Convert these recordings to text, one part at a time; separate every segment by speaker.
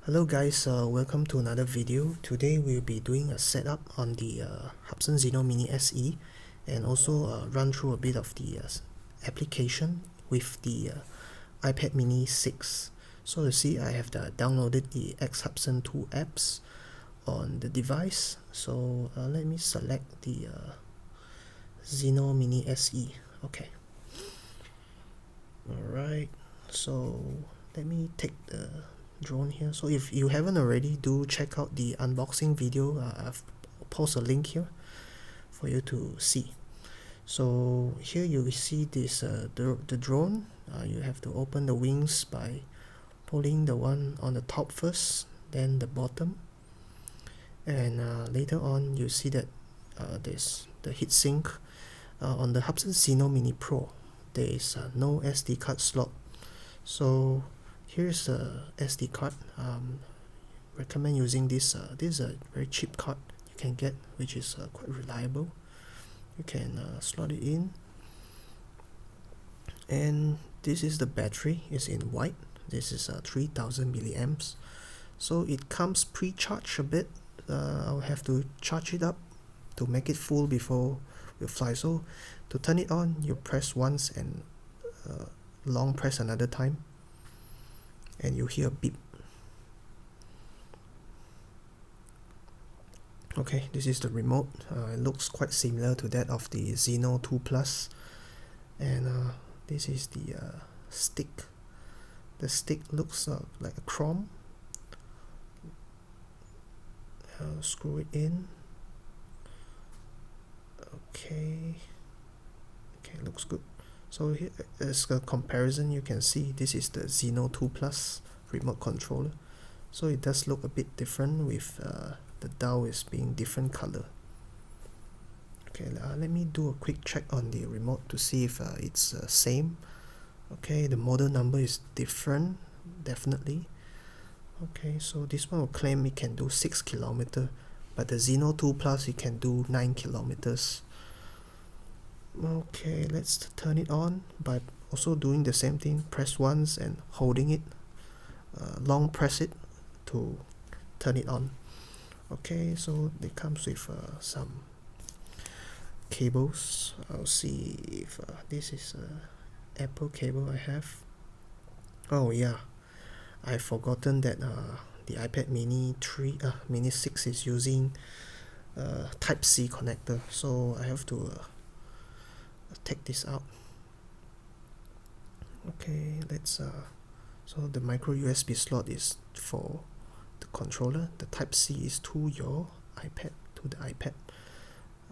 Speaker 1: Hello guys, welcome to another video. Today we'll be doing a setup on the Hubsan Zino Mini SE and also run through a bit of the application with the iPad mini 6. So you see I have downloaded the X-Hubsan 2 apps on the device. So let me select the Zino Mini SE. Okay. Alright, so let me take the drone here. So if you haven't already, do check out the unboxing video. I've posted a link here for you to see. So here you see this the drone. You have to open the wings by pulling the one on the top first, then the bottom, and later on you see that there's the heatsink. On the Hubsan Zino Mini Pro there is no SD card slot, so here's the SD card. Recommend using this. This is a very cheap card you can get, which is quite reliable. You can slot it in, and this is the battery. It's in white. This is 3000 milliamps, so it comes pre-charged a bit. I'll have to charge it up to make it full before we fly. So to turn it on, you press once and long press another time, and you hear a beep. Okay, this is the remote. It looks quite similar to that of the Zino 2 Plus, and this is the stick. The stick looks like a chrome. Screw it in. Okay, looks good. So here as a comparison, you can see this is the Zino 2 Plus remote controller. So it does look a bit different with the dial is being different color. Okay, let me do a quick check on the remote to see if it's same. Okay, the model number is different, definitely. Okay, so this one will claim it can do 6 kilometers, but the Zino 2 Plus it can do 9 kilometers. Okay, let's turn it on by also doing the same thing. Press once and holding it, long press it to turn it on. Okay, so it comes with some cables. I'll see if this is Apple cable I have. Oh yeah, I've forgotten that the iPad mini 6 is using Type-C connector, so I have to take this out. Okay, let's so the micro USB slot is for the controller. The Type-C is to your iPad, to the iPad.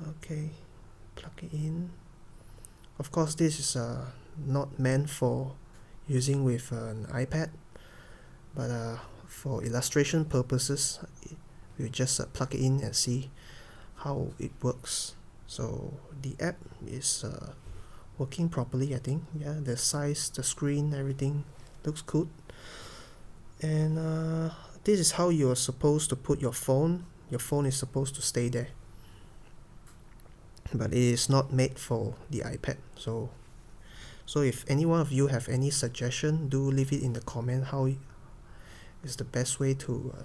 Speaker 1: Okay, plug it in. Of course, this is not meant for using with an iPad, but for illustration purposes, we just plug it in and see how it works. So the app is working properly, I think. Yeah, the size, the screen, everything looks good. And this is how you're supposed to put your phone. Your phone is supposed to stay there, but it is not made for the iPad. So if any one of you have any suggestion, do leave it in the comment. How is the best way to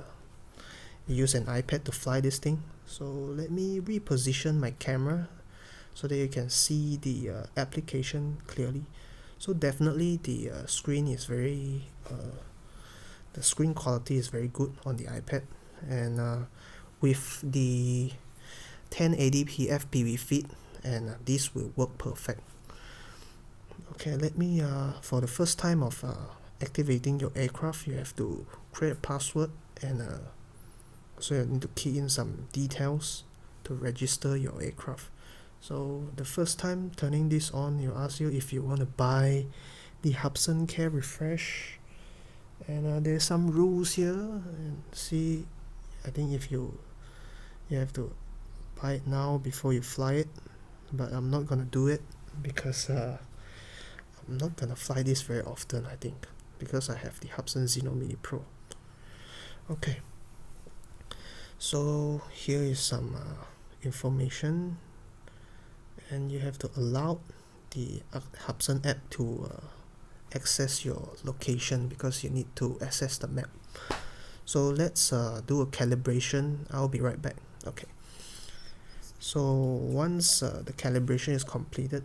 Speaker 1: use an iPad to fly this thing? So let me reposition my camera so that you can see the application clearly. So definitely the screen is very the screen quality is very good on the iPad, and with the 1080p FPV feed, and this will work perfect. Okay, let me for the first time of activating your aircraft, you have to create a password, and so you need to key in some details to register your aircraft. So the first time turning this on, you ask you if you want to buy the Hubsan Care Refresh, and there's some rules here. And see, I think if you have to buy it now before you fly it, but I'm not gonna do it because I'm not gonna fly this very often, I think, because I have the Hubsan Zino Mini Pro. Okay, so here is some information, and you have to allow the Hubsan app to access your location because you need to access the map. So let's do a calibration. I'll be right back. Okay. So once the calibration is completed,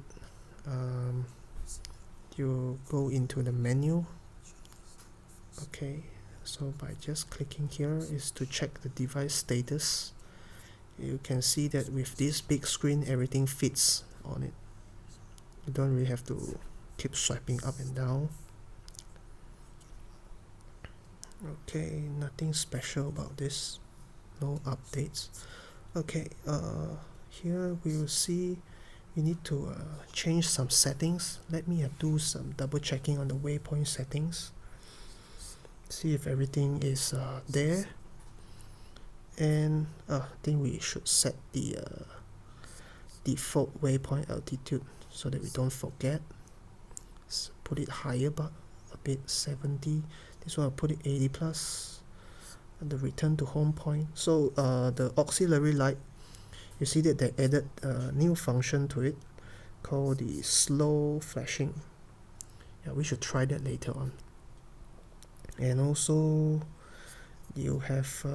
Speaker 1: you go into the menu. Okay, so by just clicking here is to check the device status. You can see that with this big screen, everything fits on it. You don't really have to keep swiping up and down. Okay, nothing special about this, no updates. Okay, here we will see we need to change some settings. Let me do some double checking on the waypoint settings, see if everything is there. And I think we should set the default waypoint altitude so that we don't forget. So put it higher, but a bit 70. This one I'll put it 80 plus. And the return to home point. So the auxiliary light, you see that they added a new function to it called the slow flashing. Yeah, we should try that later on. And also you have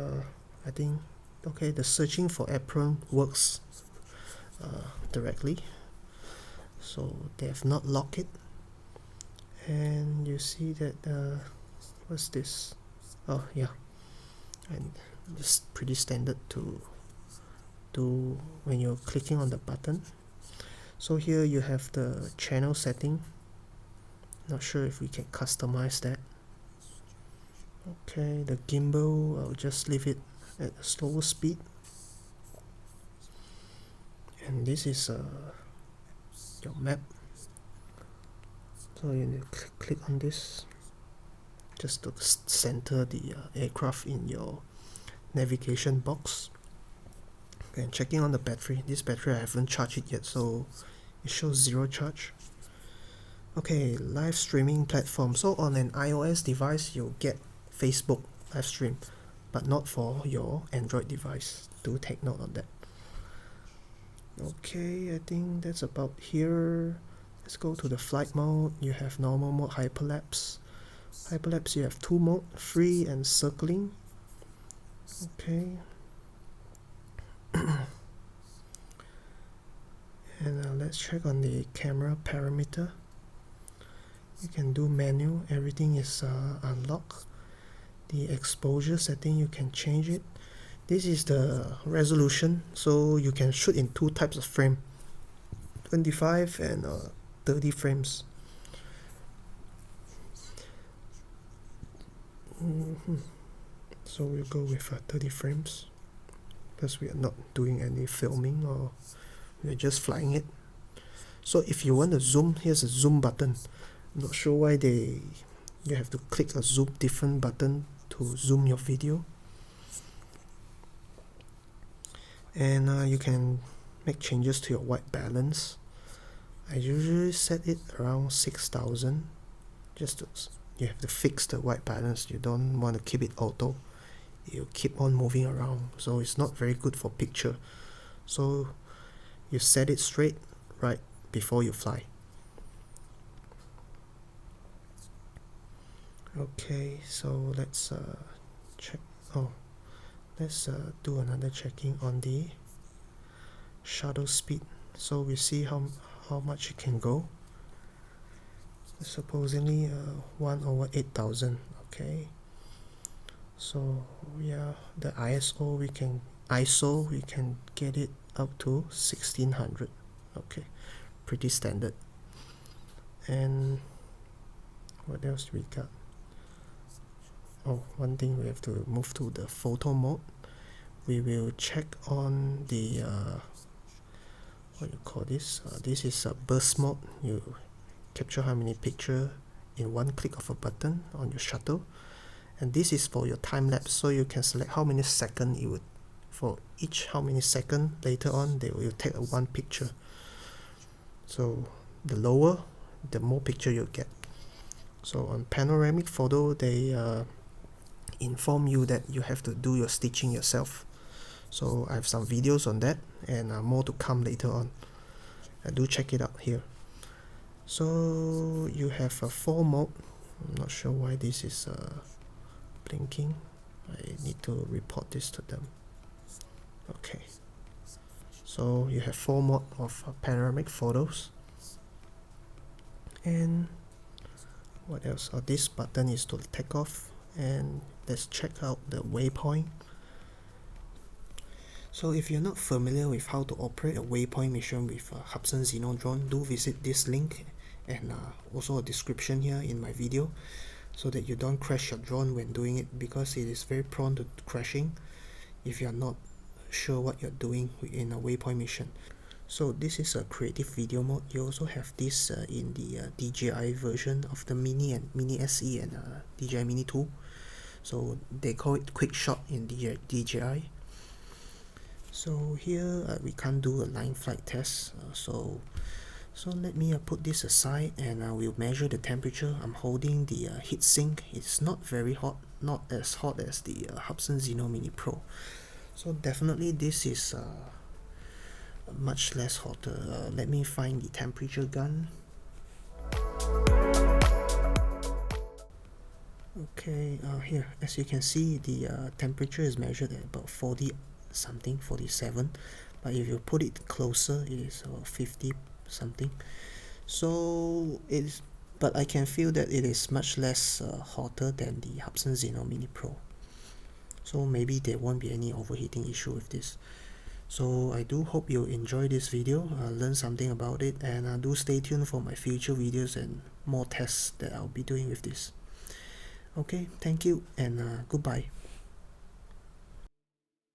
Speaker 1: I think, okay, the searching for apron works directly, so they have not locked it. And you see that what's this? Oh yeah, and it's pretty standard to do when you're clicking on the button. So here you have the channel setting. Not sure if we can customize that. Okay, the gimbal, I'll just leave it at a slower speed. And this is your map. So you need to click on this just to center the aircraft in your navigation box. And checking on the battery. This battery I haven't charged it yet, so it shows 0 charge. Okay, live streaming platform. So on an iOS device, you'll get Facebook live stream, but not for your Android device. Do take note on that. Okay, I think that's about here. Let's go to the flight mode. You have normal mode, hyperlapse. Hyperlapse, you have 2 mode, free and circling. Okay. And let's check on the camera parameter. You can do menu, everything is unlocked. The exposure setting, you can change it. This is the resolution, so you can shoot in 2 types of frame, 25 and 30 frames. So we'll go with 30 frames because we are not doing any filming, or we're just flying it. So if you want to zoom, here's a zoom button. I'm not sure why you have to click a zoom different button to zoom your video. And you can make changes to your white balance. I usually set it around 6000. Just to, you have to fix the white balance. You don't want to keep it auto. You keep on moving around, so it's not very good for picture. So you set it straight right before you fly. Okay, so let's check. Oh, let's do another checking on the shuttle speed. So we see how much it can go. Supposedly 1/8000. Okay. So yeah, the ISO we can get it up to 1600. Okay, pretty standard. And what else we got? Oh, one thing we have to move to the photo mode. We will check on the what you call this? This is a burst mode. You capture how many pictures in one click of a button on your shuttle. And this is for your time lapse, so you can select how many seconds it would, for each how many seconds later on they will take one picture. So the lower, the more picture you get. So on panoramic photo, they inform you that you have to do your stitching yourself. So I have some videos on that, and more to come later on. Do check it out here. So you have a 4 mode. I'm not sure why this is blinking. I need to report this to them. Okay, so you have 4 mode of panoramic photos. And what else? This button is to take off, and let's check out the waypoint. So if you're not familiar with how to operate a waypoint mission with Hubsan Zino drone, do visit this link and also a description here in my video, so that you don't crash your drone when doing it, because it is very prone to crashing if you're not sure what you're doing in a waypoint mission. So this is a creative video mode. You also have this in the DJI version of the Mini and Mini SE and DJI Mini 2. So they call it quick shot in DJI. So here we can't do a line flight test, so let me put this aside, and we'll measure the temperature. I'm holding the heat sink. It's not very hot, not as hot as the Hubsan Zino Mini Pro. So definitely this is much less hotter. Let me find the temperature gun. Okay, here, as you can see, the temperature is measured at about 40 something, 47, but if you put it closer, it is about 50 something. So it's, but I can feel that it is much less hotter than the Hubsan Zino Mini Pro. So maybe there won't be any overheating issue with this. So I do hope you enjoy this video, learn something about it, and do stay tuned for my future videos and more tests that I'll be doing with this. Okay, thank you, and goodbye.